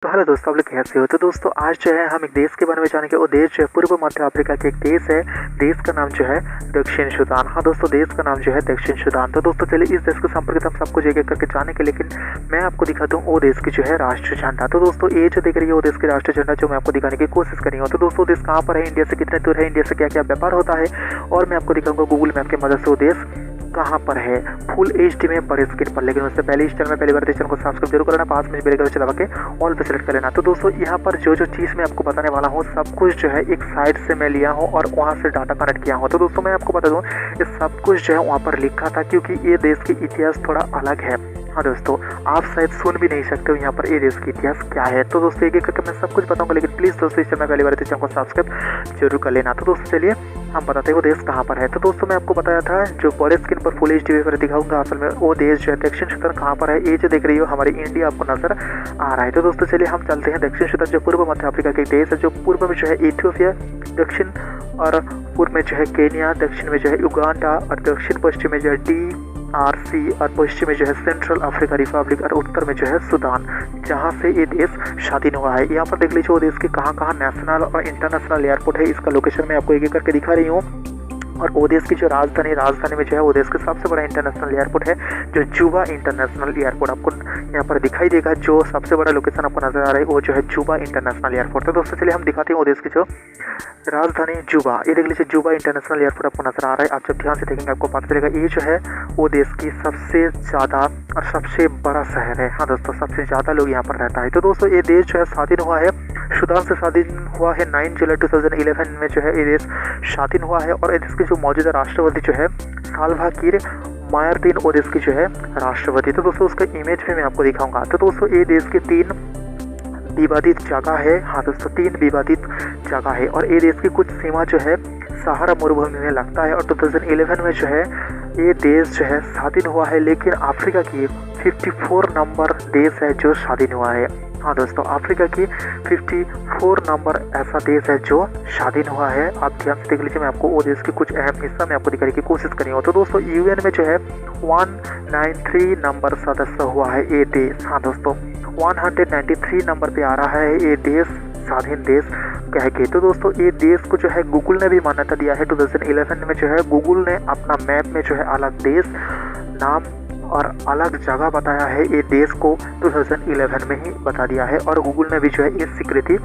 तो हेलो दोस्तों, आप लोग कैसे हो। तो दोस्तों आज जो है हम एक देश के बारे में जानेंगे। वो देश जो है पूर्व मध्य अफ्रीका के एक देश है। देश का नाम जो है दक्षिण सूडान। हाँ दोस्तों, देश का नाम जो है दक्षिण सूडान। तो दोस्तों चलिए इस देश के संपर्क हम सब कुछ एक एक करके जानेंगे, लेकिन मैं आपको दिखाता हूँ वो देश की जो है राष्ट्रीय झंडा। तो दोस्तों ये जो देख रही है वो देश की राष्ट्रीय झंडा, जो मैं आपको दिखाने की कोशिश करी हूँ। तो दोस्तों देश कहाँ पर है, इंडिया से कितने दूर है, इंडिया से क्या क्या व्यापार होता है, और मैं आपको दिखाऊंगा गूगल मैप की मदद से वो देश कहाँ पर है फुल एचडी में बड़े स्क्रीन पर। लेकिन उससे पहले इस चैनल में पहली बार चैनल को सब्सक्राइब जरूर करना, पास में बेल आइकन दबा के ऑल पे सेलेक्ट कर लेना। तो दोस्तों यहाँ पर जो चीज़ मैं आपको बताने वाला हूँ सब कुछ जो है एक साइट से मैं लिया हूँ और वहाँ से डाटा कनेक्ट किया हूँ। तो दोस्तों मैं आपको बता दूँ ये सब कुछ जो है वहाँ पर लिखा था, क्योंकि ये देश की इतिहास थोड़ा अलग है। हाँ दोस्तों, आप शायद सुन भी नहीं सकते हो यहाँ पर ये देश की इतिहास क्या है। तो दोस्तों एक एक करके मैं सब कुछ बताऊंगा, लेकिन प्लीज़ दोस्तों इस चैनल में पहली बार चैनल को सब्सक्राइब जरूर कर लेना। तो दोस्तों चलिए हम बताते हैं वो देश कहाँ पर है। तो दोस्तों मैं आपको बताया था जो बड़े स्क्रीन पर फुल एचडी पर दिखाऊंगा, असल में वो देश जो है दक्षिण सूडान कहाँ पर है। ये जो देख रही हो हमारी इंडिया आपको नजर आ रहा है। तो दोस्तों चलिए हम चलते हैं दक्षिण सूडान, जो पूर्व मध्य अफ्रीका का एक देश है। जो पूर्व में जो है इथियोपिया, दक्षिण और पूर्व में जो है केन्या, दक्षिण में जो है युगांडा, और दक्षिण पश्चिम में जो है DRC, और पश्चिम में जो है सेंट्रल अफ्रीका रिपब्लिक, और उत्तर में जो है सूडान, जहाँ से ये देश स्वाधीन हुआ है। यहाँ पर देख लीजिए वो देश के कहाँ कहाँ नेशनल और इंटरनेशनल एयरपोर्ट है। इसका लोकेशन मैं आपको एक एक करके दिखा रही हूँ। और वो देश की जो राजधानी में जो है वो देश का सबसे बड़ा इंटरनेशनल एयरपोर्ट है, जो जुबा इंटरनेशनल एयरपोर्ट आपको यहाँ पर दिखाई देगा। जो सबसे बड़ा लोकेशन आपको नजर आ रहा है वो जो है जुबा इंटरनेशनल एयरपोर्ट। तो दोस्तों चलिए हम दिखाते हैं वो देश की जो राजधानी जुबा। ये देख लीजिए जुबा इंटरनेशनल एयरपोर्ट आपको नजर आ रहा है। आप जब ध्यान से देखेंगे आपको पता चलेगा ये जो है वो देश की सबसे ज़्यादा और सबसे बड़ा शहर है। हाँ दोस्तों, सबसे ज़्यादा लोग यहाँ पर रहता है। तो दोस्तों ये देश जो है स्वाधीन हुआ है, सूडान से स्वाधीन हुआ है 9 जुलाई 2011 में जो है ये देश स्वाधीन हुआ है। और देश के जो मौजूदा राष्ट्रपति जो है साल्वा किर मायारदीन, वो देश की जो है राष्ट्रपति। तो दोस्तों उसका इमेज भी मैं आपको दिखाऊंगा। तो दोस्तों ये देश के 3 विवादित जगह है। हाँ दोस्तों 3 विवादित जगह है, और ये देश की कुछ सीमा जो है सहारा मरुभूमि में लगता है। और 2011 में जो है ये देश जो है स्वाधीन हुआ है, लेकिन अफ्रीका की 54 नंबर देश है जो स्वाधीन हुआ है। हाँ दोस्तों, अफ्रीका की 54 नंबर ऐसा देश है जो स्वाधीन हुआ है। आप ध्यान से देख लीजिए, मैं आपको वो देश के कुछ अहम हिस्सा में आपको दिखाने की कोशिश करी हूँ। तो दोस्तों यूएन में जो है 193 नंबर सदस्य हुआ है ये देश। हाँ दोस्तों 193 नंबर पे आ रहा है ये देश, स्वाधीन देश कह के। तो दोस्तों ये देश को जो है गूगल ने भी मान्यता दिया है। 2011 में जो है गूगल ने अपना मैप में जो है अलग देश नाम और अलग जगह बताया है। ये देश को 2011 में ही बता दिया है, और गूगल ने भी जो है ये स्वीकृति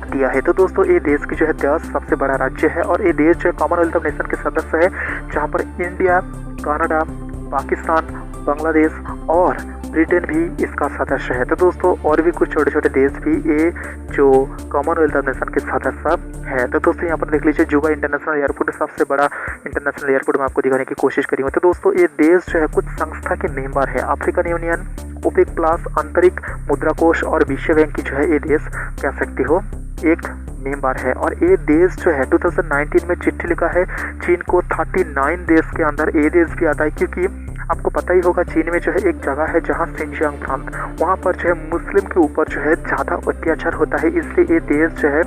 दिया है। तो दोस्तों ये देश की जो है 10 सबसे बड़ा राज्य है, और ये देश जो है कॉमनवेल्थ ऑफ नेशन के सदस्य है, जहाँ पर इंडिया, कनाडा, पाकिस्तान, बांग्लादेश और ब्रिटेन भी इसका सदस्य है। तो दोस्तों और भी कुछ छोटे छोटे देश भी ये जो कॉमनवेल्थ ऑफ नेशन के सदस्य है। तो दोस्तों यहाँ पर देख लीजिए जुबा इंटरनेशनल एयरपोर्ट सबसे बड़ा इंटरनेशनल एयरपोर्ट मैं आपको दिखाने की कोशिश करी हूँ। तो दोस्तों ये देश जो है कुछ संस्था के मेंबर है, अफ्रीकन यूनियन, ओपेक प्लस, आंतरिक मुद्रा कोष और विश्व बैंक की जो है ये देश कह सकते हो एक मेंबर है। और ये देश जो है 2019 में चिट्ठी लिखा है चीन को। 39 देश के अंदर ये देश भी आता है, क्योंकि आपको पता ही होगा चीन में जो है एक जगह है जहाँ सिंजियांग प्रांत, वहाँ पर जो है मुस्लिम के ऊपर जो है ज़्यादा अत्याचार होता है। इसलिए ये देश जो है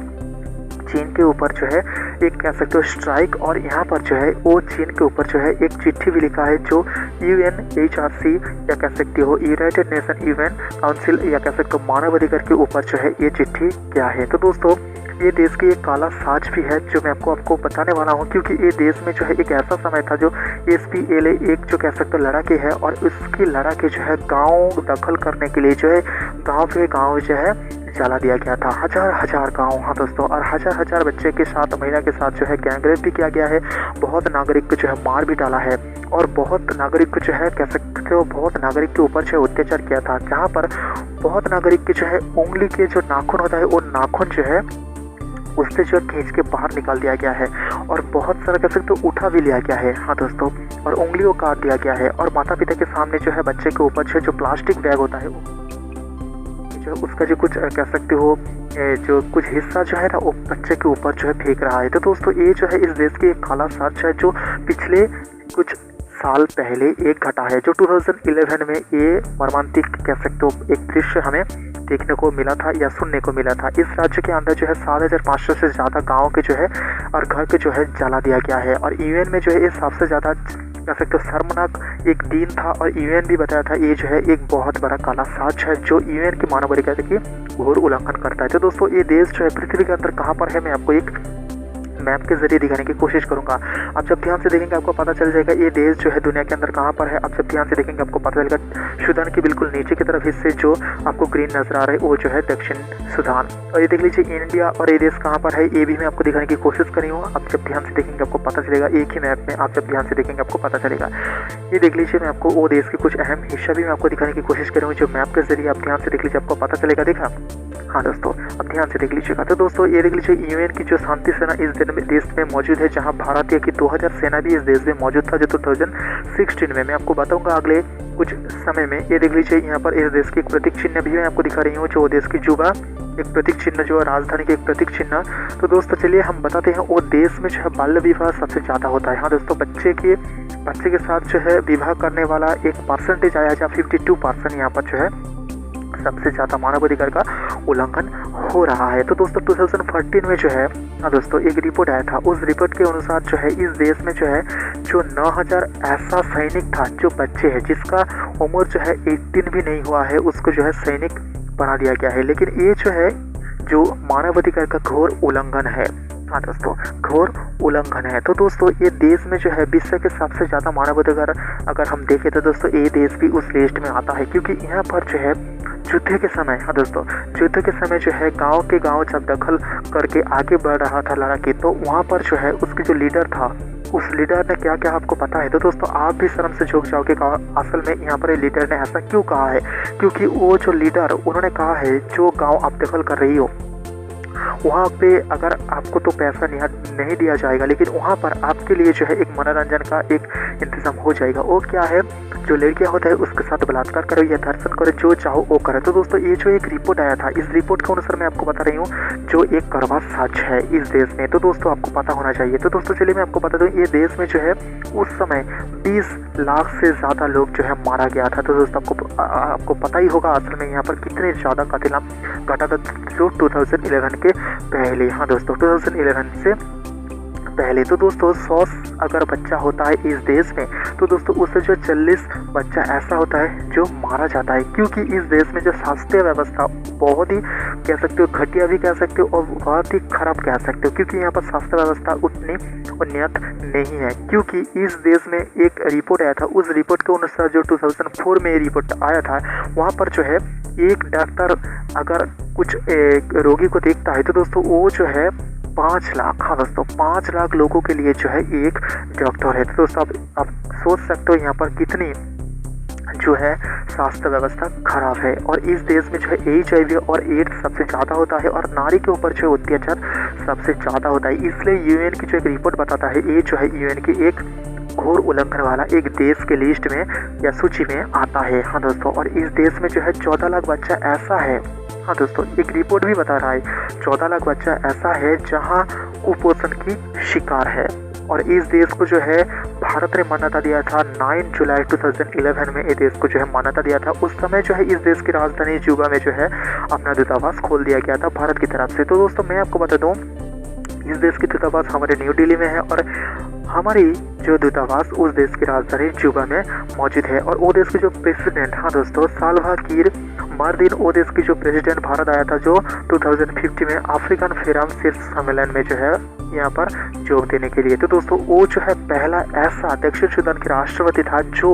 चीन के ऊपर जो है एक कह सकते हो स्ट्राइक, और यहाँ पर जो है वो चीन के ऊपर जो है एक चिट्ठी भी लिखा है, जो UNHRC या कह सकते हो यूनाइटेड नेशन ह्यूमन काउंसिल या कह सकते हो मानवाधिकार के ऊपर जो है ये चिट्ठी क्या है। तो दोस्तों ये देश की एक काला साज भी है जो मैं आपको बताने वाला हूँ, क्योंकि ये देश में जो है एक ऐसा समय था जो SPLA एक जो कह सकते हो लड़ाके है, और उसकी लड़ाके जो है गाँव दखल करने के लिए जो है गाँव पे गाँव जो है जला दिया गया था। हजार गांव। हाँ दोस्तों, और हजार बच्चे के साथ, महिला के साथ जो है गैंगरेप भी किया गया है। बहुत नागरिक को जो है मार भी डाला है, और बहुत नागरिक को जो है कह सकते हो बहुत नागरिक के ऊपर जो है अत्याचार किया था, जहाँ पर बहुत नागरिक के जो है उंगली के जो नाखून होता है वो नाखून जो है उससे जो खींच के बाहर निकाल दिया गया है, और बहुत सारा कह सकते हो उठा भी लिया गया है। हाँ दोस्तों, और उंगलियों काट दिया गया है, और माता पिता के सामने जो है बच्चे के ऊपर जो प्लास्टिक बैग होता है जो उसका जो कुछ कह सकते हो जो कुछ हिस्सा जो है ना वो बच्चे के ऊपर जो है फेंक रहा है। तो दोस्तों ये जो है इस देश की एक काला सच है, जो पिछले कुछ साल पहले एक घटा है, जो 2011 में ये मर्मांतिक कह सकते हो एक दृश्य हमें देखने को मिला था या सुनने को मिला था। इस राज्य के अंदर जो है 7500 से ज़्यादा गाँव के जो है और घर के जो है जला दिया गया है, और यूएन में जो है ये सबसे ज़्यादा कह सकते हो शर्मनाक एक दिन था और यूएन भी बताया था ये जो है एक बहुत बड़ा काला साज है जो यूएन की मानवाधिकार की घोर उल्लंघन करता है। तो दोस्तों ये देश जो है पृथ्वी के अंदर कहाँ पर है, मैं आपको एक मैप के जरिए दिखाने की कोशिश करूंगा। आप जब ध्यान से देखेंगे आपको पता चल जाएगा ये देश जो है दुनिया के अंदर कहाँ पर है। आप जब ध्यान से देखेंगे आपको पता चलेगा सूडान के बिल्कुल नीचे की तरफ हिस्से जो आपको ग्रीन नजर आ रहा है वो जो है दक्षिण सूडान। और ये देख लीजिए इंडिया और ये देश कहाँ पर है ये भी मैं आपको दिखाने की कोशिश कर रही हूँ। आप जब ध्यान से देखेंगे आपको पता चलेगा, एक ही मैप में आप जब ध्यान से देखेंगे आपको पता चलेगा। ये देख लीजिए मैं आपको वो देश के कुछ अहम हिस्सा भी मैं आपको दिखाने की कोशिश कर रही हूँ जो मैप के जरिए आप ध्यान से देख लीजिए आपको पता चलेगा। देखा, हाँ दोस्तों अब ध्यान से देख लीजिएगा। तो दोस्तों ये देख लीजिए यूएन की जो शांति सेना इस देश में मौजूद है, जहां भारतीय की 2000 सेना भी इस देश में मौजूद था जो 2016 में मैं आपको बताऊंगा अगले कुछ समय में। ये देख लीजिए यहाँ पर इस देश की एक प्रतीक चिन्ह भी मैं आपको दिखा रही हूँ जो देश की जुबा एक प्रतीक चिन्ह जो राजधानी के एक प्रतीक चिन्ह। तो दोस्तों चलिए हम बताते हैं वो देश में जो है बाल्य विवाह सबसे ज़्यादा होता है। हाँ दोस्तों बच्चे के साथ जो है विवाह करने वाला एक परसेंटेज आया जहाँ 52% यहाँ पर जो है सबसे ज़्यादा मानवाधिकार का उल्लंघन हो रहा है। तो दोस्तों 2014 में जो है हाँ दोस्तों एक रिपोर्ट आया था, उस रिपोर्ट के अनुसार जो है इस देश में जो है जो 9000 ऐसा सैनिक था जो बच्चे हैं जिसका उम्र जो है 18 भी नहीं हुआ है उसको जो है सैनिक बना दिया गया है। लेकिन ये जो है जो मानवाधिकार का घोर उल्लंघन है। हाँ दोस्तों घोर उल्लंघन है। तो दोस्तों ये देश में जो है विश्व के सबसे ज़्यादा मानवाधिकार अगर हम देखें तो दोस्तों ये देश भी उस लिस्ट में आता है क्योंकि यहाँ पर जो है युद्ध के समय, हाँ दोस्तों युद्ध के समय जो है गांव के गांव जब दखल करके आगे बढ़ रहा था लड़ाई तो वहाँ पर जो है उसकी जो लीडर था उस लीडर ने क्या क्या आपको पता है। तो दोस्तों आप भी शर्म से झुक जाओगे असल में यहाँ पर लीडर ने ऐसा क्यों कहा है, क्योंकि वो जो लीडर उन्होंने कहा है जो गाँव आप दखल कर रही हो वहाँ पे अगर आपको तो पैसा नहीं दिया जाएगा लेकिन वहाँ पर आपके लिए जो है एक मनोरंजन का एक इंतजाम हो जाएगा। वो क्या है, जो लड़कियाँ होता है उसके साथ बलात्कार करो या धर्षण करो, जो चाहो वो करे। तो दोस्तों ये जो एक रिपोर्ट आया था इस रिपोर्ट के अनुसार मैं आपको बता रही हूँ जो एक कड़वा सच है इस देश में। तो दोस्तों आपको पता होना चाहिए। तो दोस्तों चलिए मैं आपको बता दूँ ये देश में जो है उस समय 20 लाख से ज़्यादा लोग जो है मारा गया था। तो दोस्तों आपको पता ही होगा असल में यहाँ पर कितने ज़्यादा कातिल घटा था जो 2011 के पहले। हाँ दोस्तों 2011 से पहले। तो दोस्तों 100 अगर बच्चा होता है इस देश में तो दोस्तों उससे जो 40 बच्चा ऐसा होता है जो मारा जाता है क्योंकि इस देश में जो स्वास्थ्य व्यवस्था बहुत ही कह सकते हो घटिया भी कह सकते हो और बहुत ही खराब कह सकते हो क्योंकि यहाँ पर स्वास्थ्य व्यवस्था उतनी उन्नत नहीं है। क्योंकि इस देश में एक रिपोर्ट आया था, उस रिपोर्ट के अनुसार जो 2004 में रिपोर्ट आया था वहाँ पर जो है एक डॉक्टर अगर कुछ रोगी को देखता है तो दोस्तों वो जो है 5 लाख, हाँ दोस्तों 5 लाख लोगों के लिए जो है एक डॉक्टर है। तो दोस्तों आप सोच सकते हो यहाँ पर कितनी जो है स्वास्थ्य व्यवस्था खराब है। और इस देश में जो है HIV और एड्स सबसे ज़्यादा होता है और नारी के ऊपर जो है अत्याचार सबसे ज़्यादा होता है। इसलिए यूएन की जो एक रिपोर्ट बताता है ये जो है यूएन की एक घोर उल्लंघन वाला एक देश के लिस्ट में या सूची में आता है। हाँ दोस्तों और इस देश में जो है 14 लाख बच्चा ऐसा है, हाँ दोस्तों एक रिपोर्ट भी बता रहा है 14 लाख बच्चा ऐसा है जहां कुपोषण की शिकार है। और इस देश को जो है भारत ने मान्यता दिया था 9 जुलाई 2011 में ये देश को जो है मान्यता दिया था। उस समय जो है इस देश की राजधानी जुबा में जो है अपना दूतावास खोल दिया गया था भारत की तरफ से। तो दोस्तों मैं आपको बता दूं इस देश की दूतावास हमारे न्यू दिल्ली में है और हमारी जो दूतावास उस देश की राजधानी जुबा में मौजूद है। और वो देश के जो प्रेसिडेंट, हाँ दोस्तों साल्वा किर मार्दिन वो देश की जो प्रेसिडेंट भारत आया था जो 2050 में अफ्रीकन फोरम शीर्ष सम्मेलन में जो है यहाँ पर जोग देने के लिए। तो दोस्तों वो जो है पहला ऐसा दक्षिण सूडान के राष्ट्रपति था जो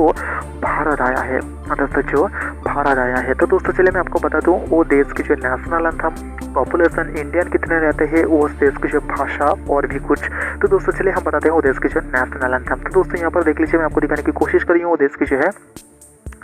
भारत आया है, हाँ दोस्तों जो भारत आया है। तो दोस्तों चलिए मैं आपको बता दूं वो देश की जो नेशनल एंथम, पॉपुलेशन, इंडियन कितने रहते हैं, उस देश की जो भाषा और भी कुछ। तो दोस्तों चलिए हम बताते हैं वो देश की जो नेशनल एंथम। तो दोस्तों यहाँ पर देख लीजिए मैं आपको दिखाने की कोशिश कर रही हूँ वो देश की जो है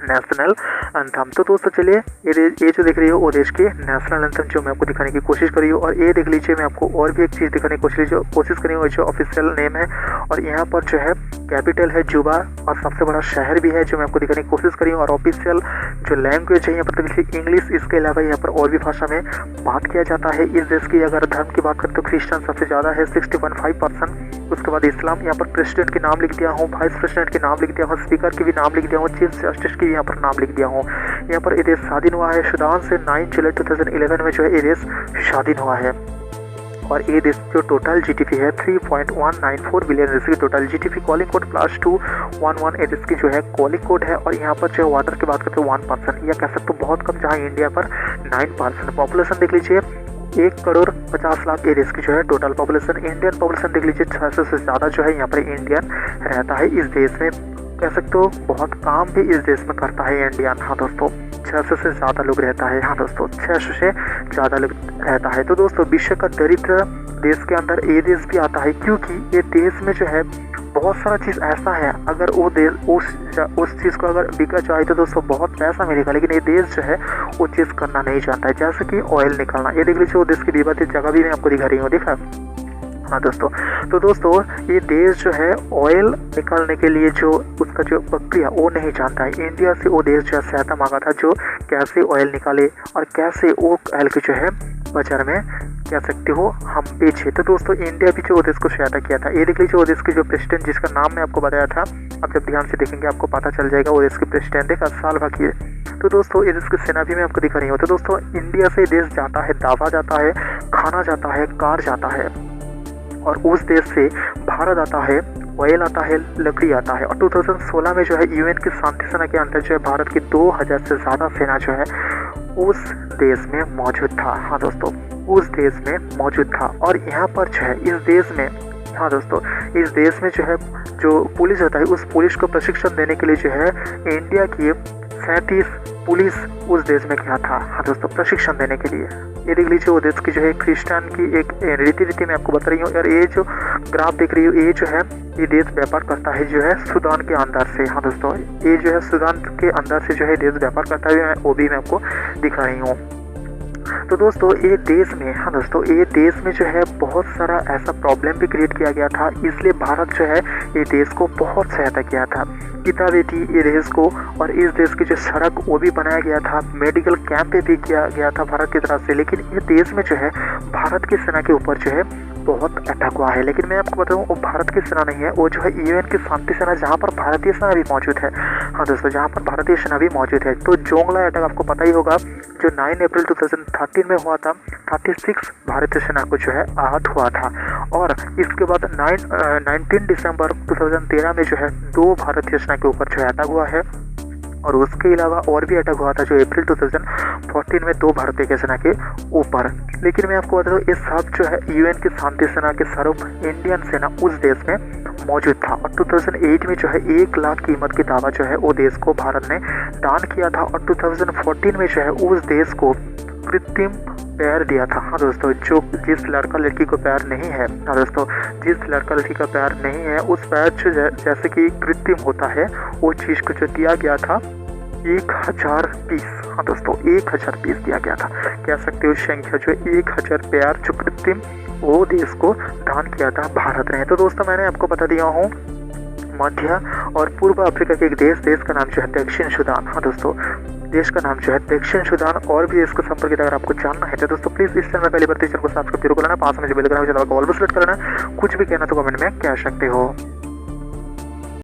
नेशनल एंथम। तो दोस्तों चलिए ये जो देख रही हो वो देश की नेशनल एंथम जो मैं आपको दिखाने की कोशिश कर रही हूँ। और ये देख लीजिए मैं आपको और भी एक चीज़ दिखाने की कोशिश कर रही हूँ जो ऑफिशियल नेम है और यहाँ पर जो है कैपिटल है जुबा और सबसे बड़ा शहर भी है जो मैं आपको दिखाने की कोशिश कर रही हूँ। और ऑफिशियल जो लैंग्वेज है यहाँ पर देखिए इंग्लिश, इसके अलावा यहाँ पर और भी भाषा में बात किया जाता है। इस देश की अगर धर्म की बात करें तो क्रिश्चियन सबसे ज़्यादा है 60.5%। उसके बाद इस्लाम, यहाँ पर प्रेसिडेंट के नाम लिख दिया हूँ, वाइस प्रेसिडेंट के नाम लिख दिया हूँ, स्पीकर के भी नाम लिख दिया हूँ, चीफ जस्टिस की यहाँ पर नाम लिख दिया हूँ। यहाँ पर ये देश स्वाधीन हुआ है सूडान से 9 जुलाई 2011 में जो है ये देश स्वाधीन हुआ है। और ये देश जो टोटल जीडीपी है 3.194 बिलियन इसकी टोटल जीडीपी। कॉलिंग कोड +211 ये देश की जो है कॉलिंग कोड है। और यहाँ पर जो वाटर की बात करते हैं 1%, या कह सकते हो बहुत कम, जहाँ इंडिया पर 9%। पॉपुलेशन देख लीजिए 1,50,00,000 ये देश की जो है टोटल पॉपुलेशन। इंडियन पॉपुलेशन देख लीजिए 600 से ज़्यादा जो है यहाँ पर इंडियन रहता है इस देश में। कह सकते हो बहुत काम भी इस देश में करता है इंडियन। हाँ दोस्तों 600 से ज़्यादा लोग रहता है। हाँ दोस्तों 600 से ज़्यादा लोग रहता है। तो दोस्तों विश्व का दरिद्र देश के अंदर ये देश भी आता है, क्योंकि ये देश में जो है बहुत सारा चीज़ ऐसा है, अगर वो देश उस चीज़ को अगर बिका जाए तो दोस्तों बहुत पैसा मिलेगा, लेकिन ये देश जो है वो चीज़ करना नहीं जानता है। जैसे कि ऑयल निकालना, ये देख लीजिए वो देश की विवादित जगह भी मैं आपको दिखा रही हूँ, देखा। हाँ दोस्तों, तो दोस्तों ये देश जो है ऑयल निकालने के लिए जो उसका जो प्रक्रिया वो नहीं जानता है। इंडिया से वो देश जो है सहायता मांगा था, जो कैसे ऑयल निकाले और कैसे वो ऑयल की जो है बाजार में कह सकते हो हम बेचे। तो दोस्तों इंडिया भी जो देश को सहायता किया था। ये देख लीजिए वो देश के जो प्रेसिडेंट जिसका नाम मैं आपको बताया था, आप जब ध्यान से देखेंगे आपको पता चल जाएगा वो देश के प्रेसिडेंट है सालवा किर। तो दोस्तों ये देश की सेना भी मैं आपको दिखा रही हूँ। तो दोस्तों इंडिया से देश जाता है, दावा जाता है, खाना जाता है, कार जाता है, और उस देश से भारत आता है, ऑयल आता है, लकड़ी आता है। और 2016 में जो है यूएन की शांति सेना के अंदर जो है भारत की 2000 से ज़्यादा सेना जो है उस देश में मौजूद था। हाँ दोस्तों उस देश में मौजूद था। और यहाँ पर जो है इस देश में, हाँ दोस्तों इस देश में जो है जो पुलिस होता है उस पुलिस को प्रशिक्षण देने के लिए जो है इंडिया की 37 पुलिस उस देश में गया था। हाँ दोस्तों प्रशिक्षण देने के लिए। ये देख लीजिए वो देश की जो है क्रिश्चियन की एक रीति मैं आपको बता रही हूँ। और ये जो ग्राफ देख रही हो ये जो है ये देश व्यापार करता है जो है सूडान के अंदर से। हाँ दोस्तों ये जो है सूडान के अंदर से जो है देश व्यापार करता है, वो भी मैं आपको दिखा रही हूँ। तो दोस्तों ये देश में, हाँ दोस्तों ये देश में जो है बहुत सारा ऐसा प्रॉब्लम भी क्रिएट किया गया था, इसलिए भारत जो है ये देश को बहुत सहायता किया था। किताबें थी ये देश को, और इस देश की जो सड़क वो भी बनाया गया था, मेडिकल कैंप भी किया गया था भारत की तरफ से। लेकिन ये देश में जो है भारत की सेना के ऊपर जो है बहुत अटैक हुआ है। लेकिन मैं आपको बताऊं वो भारत की सेना नहीं है, वो जो है यूएन की शांति सेना, जहाँ पर भारतीय सेना भी मौजूद है। हाँ दोस्तों जहाँ पर भारतीय सेना भी मौजूद है। तो जोंगला अटैक आपको पता ही होगा जो 9 अप्रैल 2013 में हुआ था, 36 भारतीय सेना को जो है आहत हुआ था। और इसके बाद 19 दिसंबर 2013 में जो है 2 भारतीय सेना के ऊपर जो है अटैक हुआ है। और उसके अलावा और भी अटैक हुआ था जो अप्रैल 2014 में 2 भारतीय सेना के ऊपर। लेकिन मैं आपको बता दूं ये सब जो है यूएन की शांति सेना के स्वरूप इंडियन सेना उस देश में मौजूद था। और 2008 में जो है 1 लाख कीमत की दावा जो है वो देश को भारत ने दान किया था। और 2014 में जो है उस देश को कृत्रिम पैर दिया था। हाँ दोस्तों जो जिस लड़का लड़की को पैर नहीं है, हाँ दोस्तों जिस लड़का लड़की का पैर नहीं है उस पैर जो जैसे कि कृत्रिम होता है वो चीज़ को जो दिया गया था 1000 पीस। हाँ दोस्तों 1000 पीस दिया गया था। कह सकते हो संख्या जो 1000 पैर जो कृत्रिम वो देश को दान किया था भारत ने। तो दोस्तों मैंने आपको बता दिया हूँ मध्य और पूर्व अफ्रीका के एक देश का नाम जो है दक्षिण सूडान। हाँ दोस्तों देश का नाम जो है दक्षिण सूडान। और भी इसको संपर्कित अगर आपको जानना है तो दोस्तों प्लीज इस चैनल में पहली बार चैनल को सब्सक्राइब जरूर करना, पास में जो बेल आइकन है उसको ऑल पर सेलेक्ट करना। कुछ भी कहना तो कमेंट में कह सकते हो।